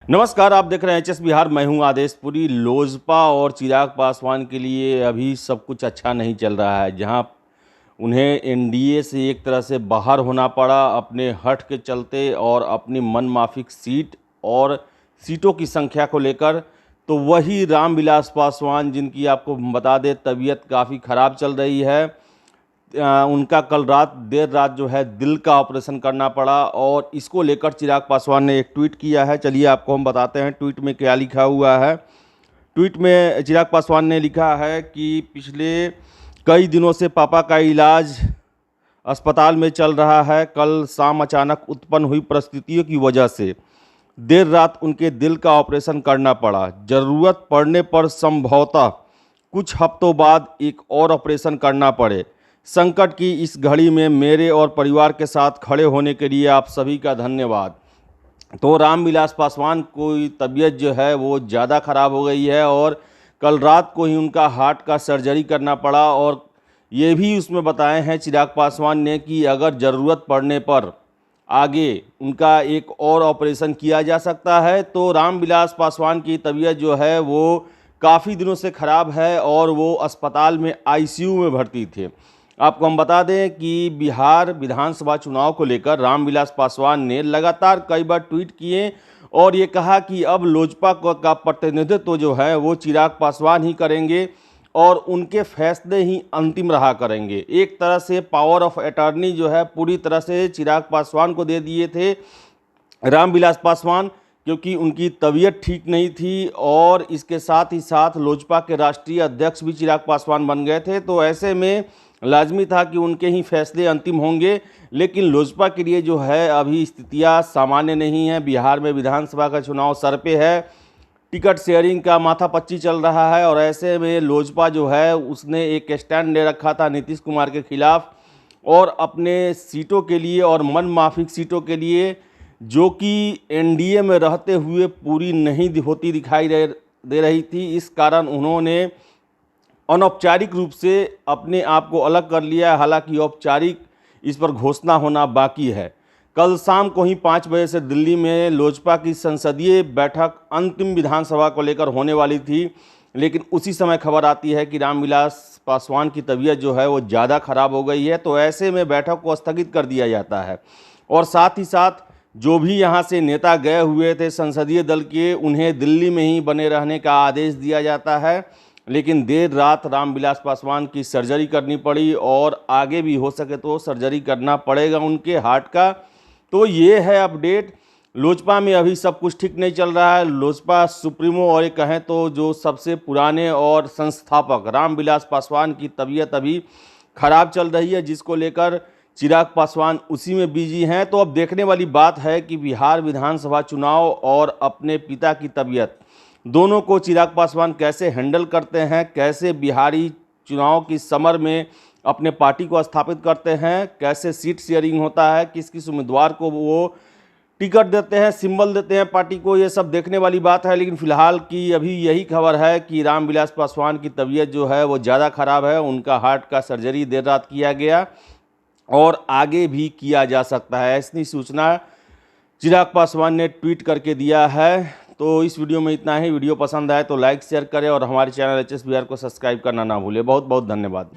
नमस्कार, आप देख रहे हैं एचएस बिहार। मैं हूं आदेश पुरी। लोजपा और चिराग पासवान के लिए अभी सब कुछ अच्छा नहीं चल रहा है। जहां उन्हें एनडीए से एक तरह से बाहर होना पड़ा अपने हठ के चलते और अपनी मनमाफिक सीट और सीटों की संख्या को लेकर, तो वही रामविलास पासवान जिनकी आपको बता दें तबीयत काफ़ी ख़राब चल रही है, उनका कल देर रात जो है दिल का ऑपरेशन करना पड़ा। और इसको लेकर चिराग पासवान ने एक ट्वीट किया है। चलिए आपको हम बताते हैं ट्वीट में क्या लिखा हुआ है। ट्वीट में चिराग पासवान ने लिखा है कि पिछले कई दिनों से पापा का इलाज अस्पताल में चल रहा है। कल शाम अचानक उत्पन्न हुई परिस्थितियों की वजह से देर रात उनके दिल का ऑपरेशन करना पड़ा। ज़रूरत पड़ने पर संभवतः कुछ हफ्तों बाद एक और ऑपरेशन करना पड़े। संकट की इस घड़ी में मेरे और परिवार के साथ खड़े होने के लिए आप सभी का धन्यवाद। तो रामविलास पासवान की तबीयत जो है वो ज़्यादा ख़राब हो गई है और कल रात को ही उनका हार्ट का सर्जरी करना पड़ा। और ये भी उसमें बताए हैं चिराग पासवान ने कि अगर ज़रूरत पड़ने पर आगे उनका एक और ऑपरेशन किया जा सकता है। तो रामविलास पासवान की तबीयत जो है वो काफ़ी दिनों से ख़राब है और वो अस्पताल में आईसीयू में भर्ती थे। आपको हम बता दें कि बिहार विधानसभा चुनाव को लेकर रामविलास पासवान ने लगातार कई बार ट्वीट किए और ये कहा कि अब लोजपा का प्रतिनिधित्व जो है वो चिराग पासवान ही करेंगे और उनके फैसले ही अंतिम रहा करेंगे। एक तरह से पावर ऑफ अटॉर्नी जो है पूरी तरह से चिराग पासवान को दे दिए थे रामविलास पासवान, क्योंकि उनकी तबीयत ठीक नहीं थी और इसके साथ ही साथ लोजपा के राष्ट्रीय अध्यक्ष भी चिराग पासवान बन गए थे। तो ऐसे में लाजमी था कि उनके ही फैसले अंतिम होंगे। लेकिन लोजपा के लिए जो है अभी स्थितियां सामान्य नहीं है। बिहार में विधानसभा का चुनाव सर पे है, टिकट शेयरिंग का माथापच्ची चल रहा है और ऐसे में लोजपा जो है उसने एक स्टैंड ले रखा था नीतीश कुमार के खिलाफ और अपने सीटों के लिए और मनमाफिक सीटों के लिए, जो कि एनडीए में रहते हुए पूरी नहीं होती दिखाई दे रही थी। इस कारण उन्होंने अनौपचारिक रूप से अपने आप को अलग कर लिया है। हालांकि औपचारिक इस पर घोषणा होना बाकी है। कल शाम को ही 5 बजे से दिल्ली में लोजपा की संसदीय बैठक अंतिम विधानसभा को लेकर होने वाली थी, लेकिन उसी समय खबर आती है कि रामविलास पासवान की तबीयत जो है वो ज़्यादा ख़राब हो गई है। तो ऐसे में बैठक को स्थगित कर दिया जाता है और साथ ही साथ जो भी यहाँ से नेता गए हुए थे संसदीय दल के, उन्हें दिल्ली में ही बने रहने का आदेश दिया जाता है। लेकिन देर रात रामविलास पासवान की सर्जरी करनी पड़ी और आगे भी हो सके तो सर्जरी करना पड़ेगा उनके हार्ट का। तो ये है अपडेट। लोजपा में अभी सब कुछ ठीक नहीं चल रहा है। लोजपा सुप्रीमो और ये कहें तो जो सबसे पुराने और संस्थापक रामविलास पासवान की तबीयत अभी खराब चल रही है, जिसको लेकर चिराग पासवान उसी में बिजी हैं। तो अब देखने वाली बात है कि बिहार विधानसभा चुनाव और अपने पिता की तबीयत, दोनों को चिराग पासवान कैसे हैंडल करते हैं, कैसे बिहारी चुनाव की समर में अपने पार्टी को स्थापित करते हैं, कैसे सीट शेयरिंग होता है, किस किस उम्मीदवार को वो टिकट देते हैं, सिंबल देते हैं पार्टी को, ये सब देखने वाली बात है। लेकिन फिलहाल की अभी यही खबर है कि रामविलास पासवान की तबीयत जो है वो ज़्यादा ख़राब है। उनका हार्ट का सर्जरी देर रात किया गया और आगे भी किया जा सकता है, ऐसी सूचना चिराग पासवान ने ट्वीट करके दिया है। तो इस वीडियो में इतना ही। वीडियो पसंद आए तो लाइक शेयर करें और हमारे चैनल एचएस बिहार को सब्सक्राइब करना ना भूलें। बहुत बहुत धन्यवाद।